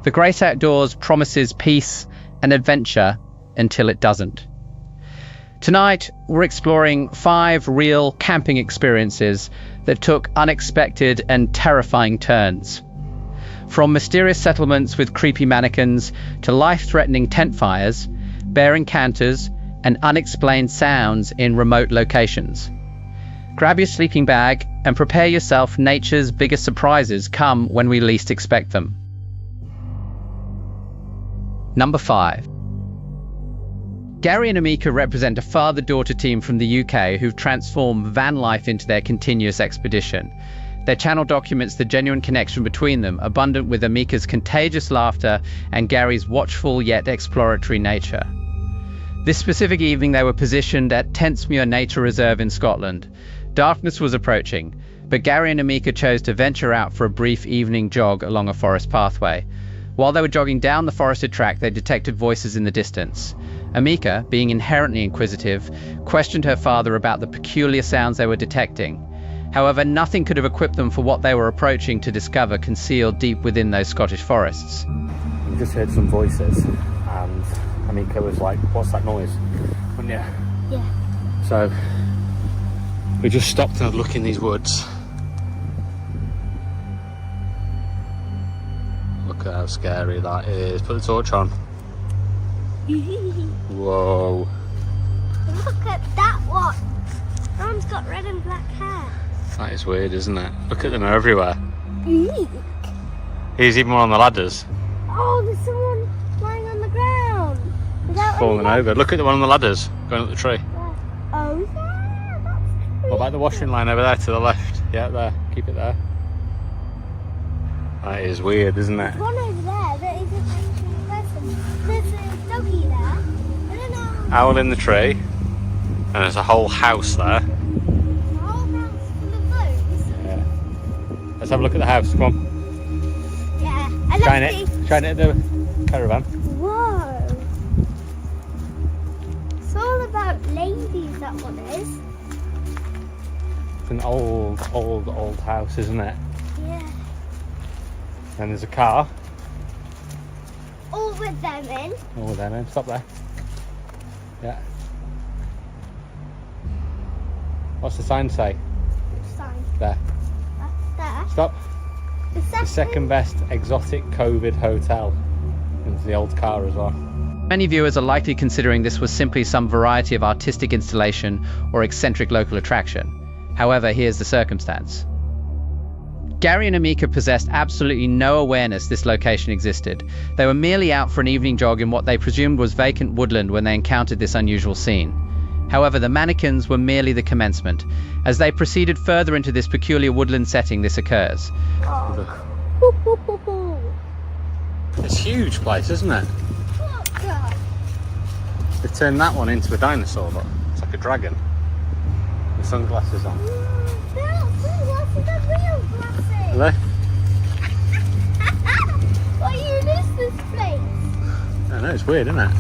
The great outdoors promises peace and adventure until it doesn't. Tonight, we're exploring 5 real camping experiences that took unexpected and terrifying turns. From mysterious settlements with creepy mannequins to life-threatening tent fires, bear encounters, and unexplained sounds in remote locations. Grab your sleeping bag and prepare yourself. Nature's biggest surprises come when we least expect them. Number 5. Gary and Amika represent a father-daughter team from the UK who've transformed van life into their continuous expedition. Their channel documents the genuine connection between them, abundant with Amika's contagious laughter and Gary's watchful yet exploratory nature. This specific evening they were positioned at Tentsmuir Nature Reserve in Scotland. Darkness was approaching, but Gary and Amika chose to venture out for a brief evening jog along a forest pathway. While they were jogging down the forested track, they detected voices in the distance. Amika, being inherently inquisitive, questioned her father about the peculiar sounds they were detecting. However, nothing could have equipped them for what they were approaching to discover concealed deep within those Scottish forests. We just heard some voices, and Amika was like, "What's that noise?" Wouldn't you? Yeah. So we just stopped and had a look in these woods. Look at how scary that is. Put the torch on. Whoa. Look at that one. Mom's got red and black hair. That is weird, isn't it? Look at them everywhere. Eek. Here's even one on the ladders. Oh, there's someone lying on the ground. Without Falling any over. Look at the one on the ladders going up the tree. legs. Oh yeah, that's What about the washing line over there to the left? Yeah, there. Keep it there. That is weird, isn't it? one over there that is an ancient person. There's a doggy there. I don't know. Owl in the tree. And there's a whole house there. The whole house full of those. Yeah. Let's have a look at the house. Come on. Yeah. I love Shine these. it. Shine it at the caravan. Whoa. It's all about ladies, that one is. It's an old house, isn't it? Yeah. And there's a car. All with them in. Oh, there, man. Stop there. Yeah. What's the sign say? Which sign? There. There. Stop. The The second best exotic COVID hotel. Into the old car as well. Many viewers are likely considering this was simply some variety of artistic installation or eccentric local attraction. However, here's the circumstance. Gary and Amika possessed absolutely no awareness this location existed. They were merely out for an evening jog in what they presumed was vacant woodland when they encountered this unusual scene. However, the mannequins were merely the commencement. As they proceeded further into this peculiar woodland setting, this occurs. It's a huge place, isn't it? Look, God. They turned that one into a dinosaur, look. It's like a dragon. With sunglasses on. They're not sunglasses, they're real glasses. Are they? What you miss this place? I know, it's weird, isn't it?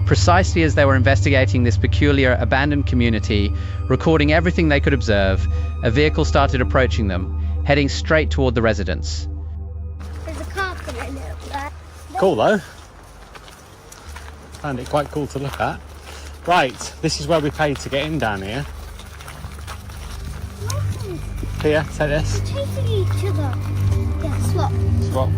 Precisely as they were investigating this peculiar abandoned community, recording everything they could observe, a vehicle started approaching them, heading straight toward the residence. There's a carpet in it there. Cool though. Found it quite cool to look at. Right, this is where we paid to get in down here. Here, take this. They're chasing each other. Yeah, swap. Swap.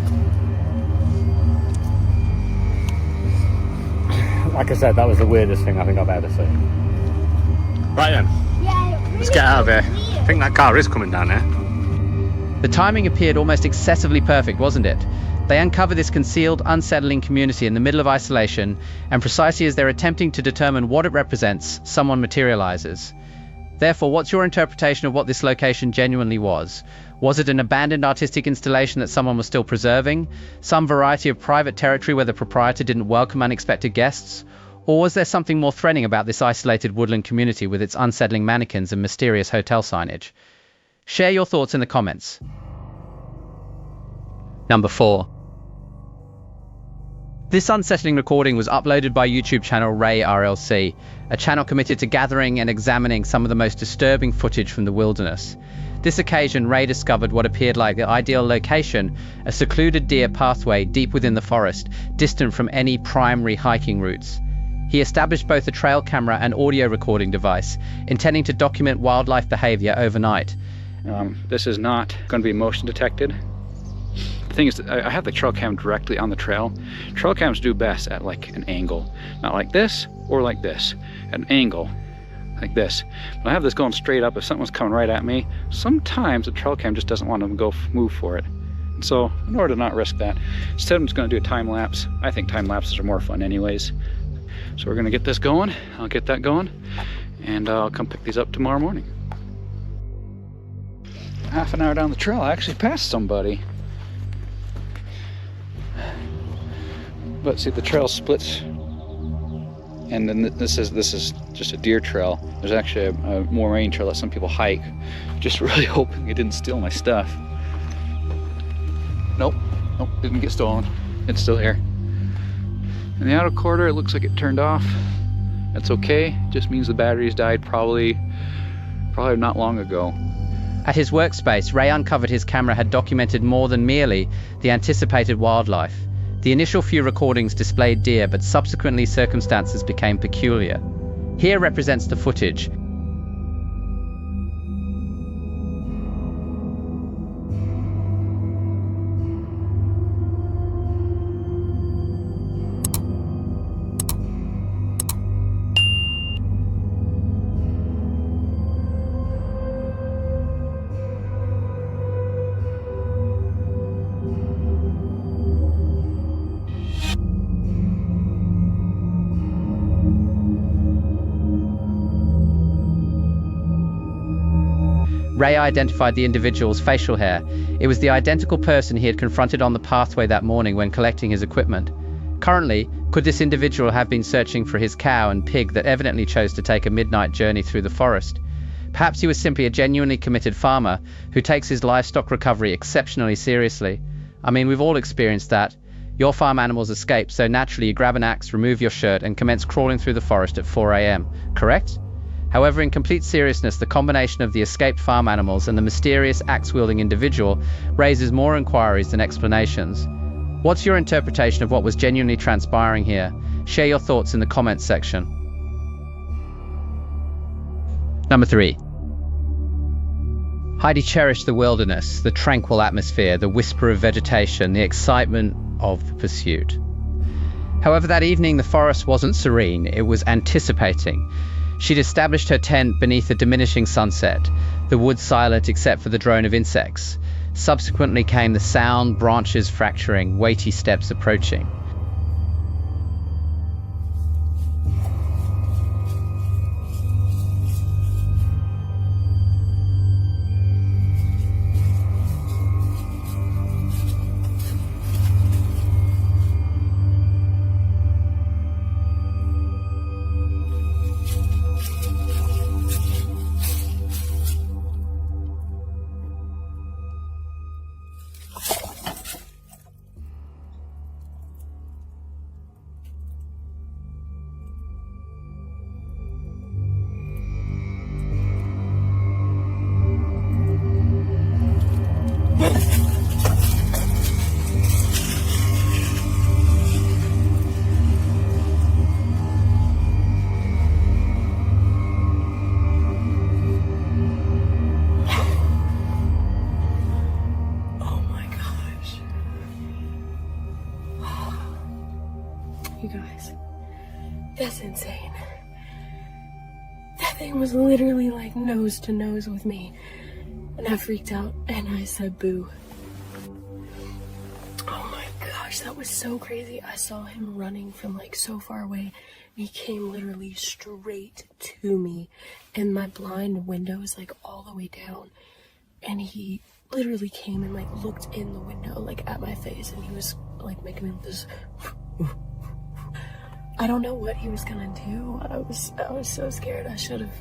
Like I said, that was the weirdest thing I think I've ever seen. Right then, Yeah, really let's get out of here. weird. I think that car is coming down here. The timing appeared almost excessively perfect, wasn't it? They uncover this concealed, unsettling community in the middle of isolation, and precisely as they're attempting to determine what it represents, someone materializes. Therefore, what's your interpretation of what this location genuinely was? Was it an abandoned artistic installation that someone was still preserving? Some variety of private territory where the proprietor didn't welcome unexpected guests? Or was there something more threatening about this isolated woodland community with its unsettling mannequins and mysterious hotel signage? Share your thoughts in the comments. Number 4. This unsettling recording was uploaded by YouTube channel Ray RLC, a channel committed to gathering and examining some of the most disturbing footage from the wilderness. This occasion, Ray discovered what appeared like the ideal location, a secluded deer pathway deep within the forest, distant from any primary hiking routes. He established both a trail camera and audio recording device, intending to document wildlife behavior overnight. This is not going to be motion detected. The thing is that I have the trail cam directly on the trail. Trail cams do best at like an angle, not like this or like this, at an angle like this. But I have this going straight up. If something's coming right at me, sometimes the trail cam just doesn't want to move for it. And so in order to not risk that, instead I'm just going to do a time lapse. I think time lapses are more fun anyways. So we're going to get this going. I'll get that going, and I'll come pick these up tomorrow morning. Half an hour down the trail, I actually passed somebody. But see, the trail splits, and then this is just a deer trail. There's actually a moraine trail that some people hike. Just really hoping it didn't steal my stuff. Nope, didn't get stolen. It's still here. In the outer quarter, it looks like it turned off. That's okay. It just means the batteries died probably not long ago. At his workspace, Ray uncovered his camera had documented more than merely the anticipated wildlife. The initial few recordings displayed deer, but subsequently circumstances became peculiar. Here represents the footage. Ray identified the individual's facial hair. It was the identical person he had confronted on the pathway that morning when collecting his equipment. Currently, could this individual have been searching for his cow and pig that evidently chose to take a midnight journey through the forest? Perhaps he was simply a genuinely committed farmer who takes his livestock recovery exceptionally seriously. I mean, we've all experienced that. Your farm animals escape, so naturally you grab an axe, remove your shirt, and commence crawling through the forest at 4 a.m., correct? However, in complete seriousness, the combination of the escaped farm animals and the mysterious axe-wielding individual raises more inquiries than explanations. What's your interpretation of what was genuinely transpiring here? Share your thoughts in the comments section. Number 3. Heidi cherished the wilderness, the tranquil atmosphere, the whisper of vegetation, the excitement of the pursuit. However, that evening the forest wasn't serene, it was anticipating. She'd established her tent beneath a diminishing sunset, the woods silent except for the drone of insects. Subsequently came the sound, branches fracturing, weighty steps approaching. You guys, that's insane. That thing was literally like nose to nose with me. And I freaked out and I said boo. Oh my gosh, that was so crazy. I saw him running from like so far away. He came literally straight to me. And my blind window is like all the way down. And he literally came and like looked in the window like at my face. And he was like making me this... I don't know what he was gonna do. I was so scared. I should have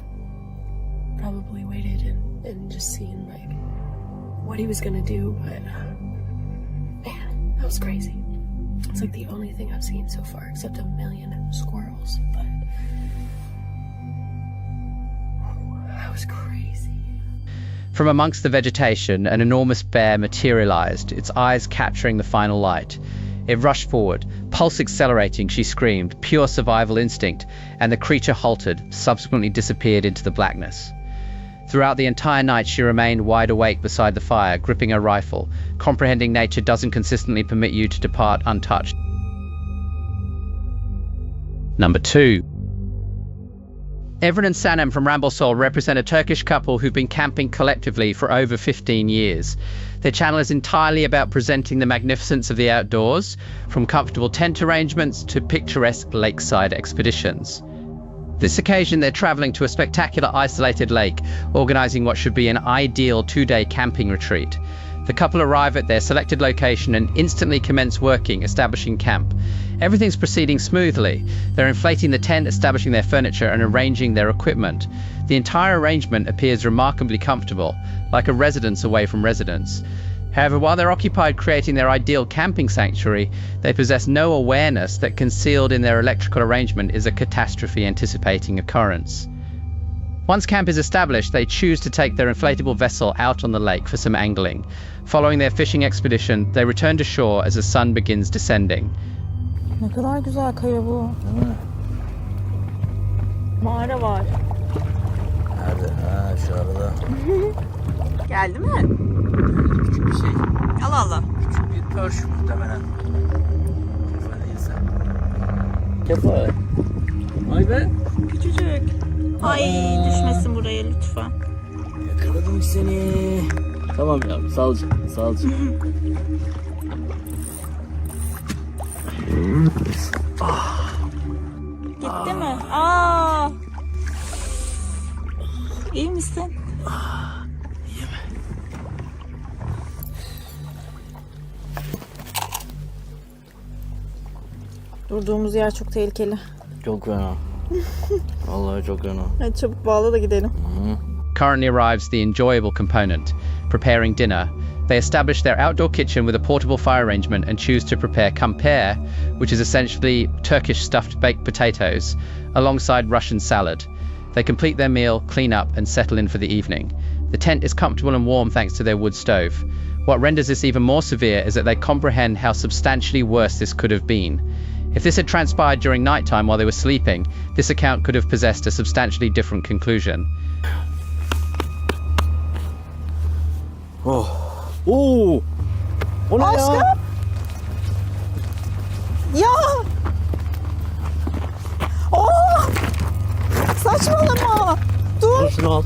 probably waited and just seen like what he was gonna do, but man, that was crazy. It's like the only thing I've seen so far, except a million squirrels. But that was crazy. From amongst the vegetation, an enormous bear materialized, its eyes capturing the final light. It rushed forward, pulse accelerating, she screamed, pure survival instinct, and the creature halted, subsequently disappeared into the blackness. Throughout the entire night, she remained wide awake beside the fire, gripping her rifle, comprehending nature doesn't consistently permit you to depart untouched. Number 2. Evren and Sanem from Rambosol represent a Turkish couple who've been camping collectively for over 15 years. Their channel is entirely about presenting the magnificence of the outdoors, from comfortable tent arrangements to picturesque lakeside expeditions. This occasion, they're traveling to a spectacular isolated lake, organizing what should be an ideal 2-day camping retreat. The couple arrive at their selected location and instantly commence working, establishing camp. Everything's proceeding smoothly. They're inflating the tent, establishing their furniture, and arranging their equipment. The entire arrangement appears remarkably comfortable, like a residence away from residence. However, while they're occupied creating their ideal camping sanctuary, they possess no awareness that concealed in their electrical arrangement is a catastrophe anticipating occurrence. Once camp is established, they choose to take their inflatable vessel out on the lake for some angling. Following their fishing expedition, they return to shore as the sun begins descending. Ne kadar güzel kaya bu. Mağara var. Nerede? Ha, şu arada. Geldi mi? Küçük bir şey. Allah Allah. Küçük bir pörş muhtemelen. Kefa değilse. Kefa. Ay be. Küçücük. Ay düşmesin buraya lütfen. Yakaladım seni. Tamam ya, salca. Salca. Gitti mi? Aa. İyi misin? İyiyim. Durduğumuz yer çok tehlikeli. Çok fena. Vallahi çok fena. Hadi çabuk bağla da gidelim. Currently arrives the enjoyable component, preparing dinner. They establish their outdoor kitchen with a portable fire arrangement and choose to prepare kamper, which is essentially Turkish stuffed baked potatoes, alongside Russian salad. They complete their meal, clean up, and settle in for the evening. The tent is comfortable and warm thanks to their wood stove. What renders this even more severe is that they comprehend how substantially worse this could have been. If this had transpired during nighttime while they were sleeping, this account could have possessed a substantially different conclusion. Oh. Oo. O ne ya? Aşkım. Ya. Oh. Saçmalama. Dur. Şunu al.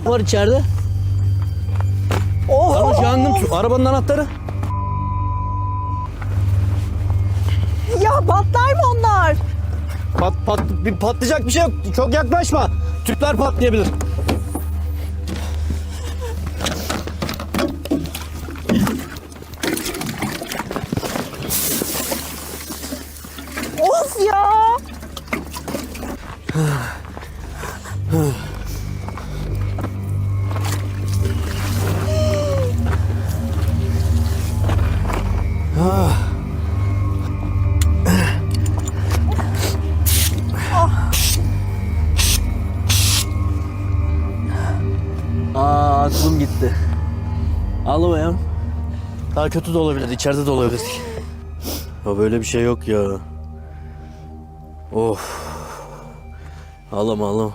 Ne var içeride? Oh. Sarhoş yandım. Şu arabanın anahtarı. Ya patlar mı onlar? Patlayacak bir şey yok. Çok yaklaşma. Tüpler patlayabilir. Of ya. Aklım gitti. Ağlamayalım. Daha kötü de olabilir. İçeride de olabilir. Ya böyle bir şey yok ya. Of. Ağlama ağlama.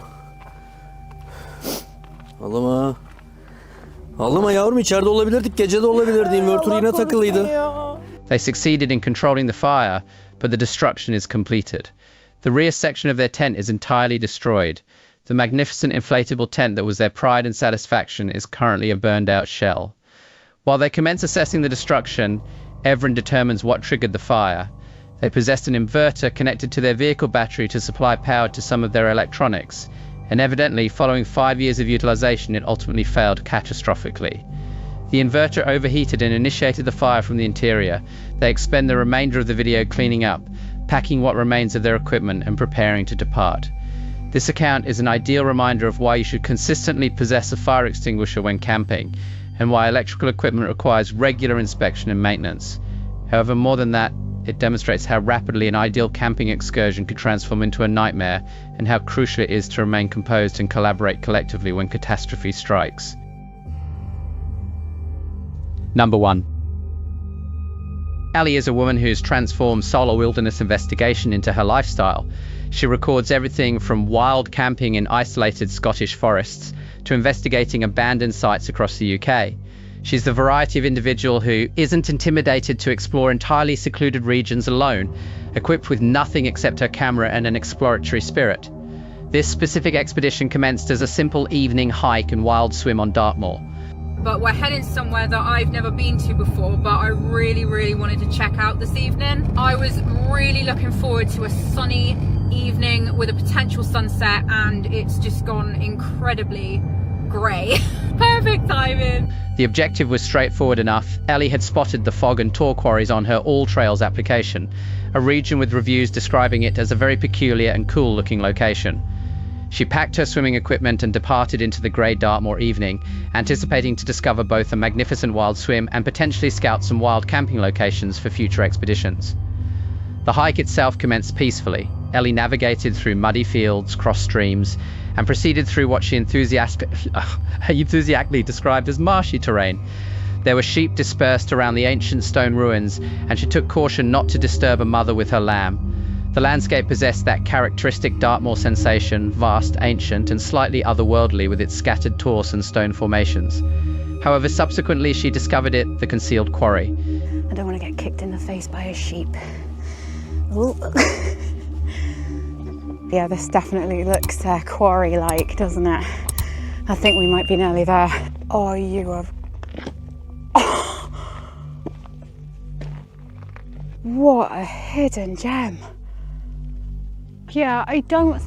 Ağlama. Ağlama yavrum, içeride olabilirdik. Gece de olabilirdi. Inverter yine takılıydı. They succeeded in controlling the fire, but the destruction is completed. The rear section of their tent is entirely destroyed. The magnificent inflatable tent that was their pride and satisfaction is currently a burned-out shell. While they commence assessing the destruction, Evren determines what triggered the fire. They possessed an inverter connected to their vehicle battery to supply power to some of their electronics, and evidently, following 5 years of utilization, it ultimately failed catastrophically. The inverter overheated and initiated the fire from the interior. They expend the remainder of the video cleaning up, packing what remains of their equipment, and preparing to depart. This account is an ideal reminder of why you should consistently possess a fire extinguisher when camping, and why electrical equipment requires regular inspection and maintenance. However, more than that, It demonstrates how rapidly an ideal camping excursion could transform into a nightmare, and how crucial it is to remain composed and collaborate collectively when catastrophe strikes. Number 1. Ellie is a woman who's transformed solo wilderness investigation into her lifestyle. She records everything from wild camping in isolated Scottish forests to investigating abandoned sites across the UK. She's the variety of individual who isn't intimidated to explore entirely secluded regions alone, equipped with nothing except her camera and an exploratory spirit. This specific expedition commenced as a simple evening hike and wild swim on Dartmoor. But we're heading somewhere that I've never been to before, but I really wanted to check out this evening. I was really looking forward to a sunny evening with a potential sunset, and it's just gone incredibly grey. Perfect timing. The objective was straightforward enough. Ellie had spotted the fog and tor quarries on her All Trails application, a region with reviews describing it as a very peculiar and cool looking location. She packed her swimming equipment and departed into the grey Dartmoor evening, anticipating to discover both a magnificent wild swim and potentially scout some wild camping locations for future expeditions. The hike itself commenced peacefully. Ellie navigated through muddy fields, crossed streams, and proceeded through what she enthusiastically described as marshy terrain. There were sheep dispersed around the ancient stone ruins, and she took caution not to disturb a mother with her lamb. The landscape possessed that characteristic Dartmoor sensation, vast, ancient, and slightly otherworldly with its scattered tors and stone formations. However, subsequently she discovered it, the concealed quarry. I don't want to get kicked in the face by a sheep. Ooh. Yeah, this definitely looks quarry-like, doesn't it? I think we might be nearly there. Oh, you have... Oh. What a hidden gem. Yeah, I don't...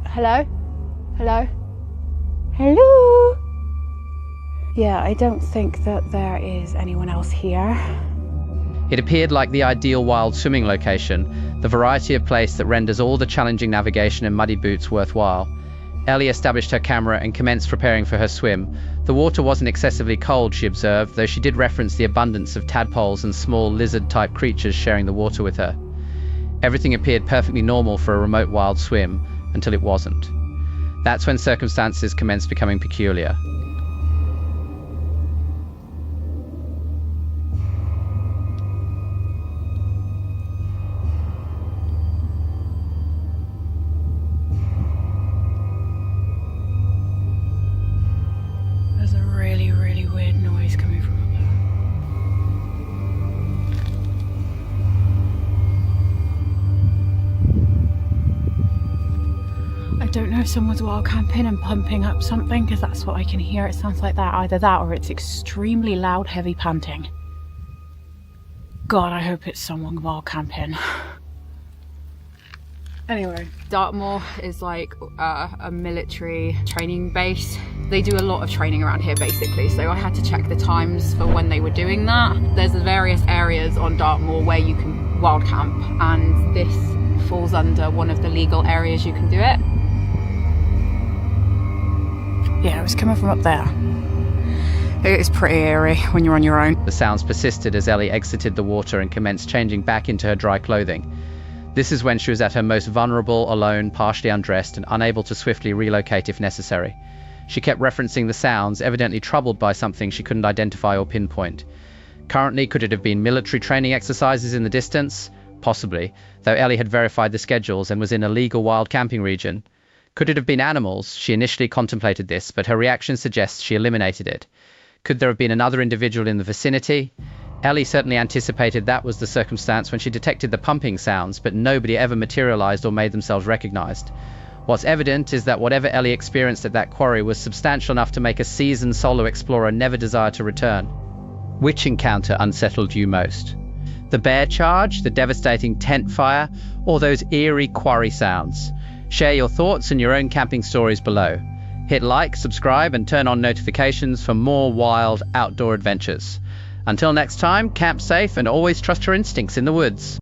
Hello? Hello? Hello? Yeah, I don't think that there is anyone else here. It appeared like the ideal wild swimming location, the variety of place that renders all the challenging navigation and muddy boots worthwhile. Ellie established her camera and commenced preparing for her swim. The water wasn't excessively cold, she observed, though she did reference the abundance of tadpoles and small lizard-type creatures sharing the water with her. Everything appeared perfectly normal for a remote wild swim, until it wasn't. That's when circumstances commenced becoming peculiar. There's a really weird noise coming from up there. I don't know if someone's wild camping and pumping up something, because that's what I can hear. It sounds like that. Either that or it's extremely loud, heavy panting. God, I hope it's someone wild camping. Anyway, Dartmoor is like a military training base. They do a lot of training around here basically, so I had to check the times for when they were doing that. There's various areas on Dartmoor where you can wild camp, and this falls under one of the legal areas you can do it. yeah, it was coming from up there. It is pretty eerie when you're on your own. The sounds persisted as Ellie exited the water and commenced changing back into her dry clothing. This is when she was at her most vulnerable, alone, partially undressed, and unable to swiftly relocate if necessary. She kept referencing the sounds, evidently troubled by something she couldn't identify or pinpoint. Currently, could it have been military training exercises in the distance? Possibly, though Ellie had verified the schedules and was in a legal wild camping region. Could it have been animals? She initially contemplated this, but her reaction suggests she eliminated it. Could there have been another individual in the vicinity? Ellie certainly anticipated that was the circumstance when she detected the pumping sounds, but nobody ever materialized or made themselves recognized. What's evident is that whatever Ellie experienced at that quarry was substantial enough to make a seasoned solo explorer never desire to return. Which encounter unsettled you most? The bear charge, the devastating tent fire, or those eerie quarry sounds? Share your thoughts and your own camping stories below. Hit like, subscribe, and turn on notifications for more wild outdoor adventures. Until next time, camp safe and always trust your instincts in the woods.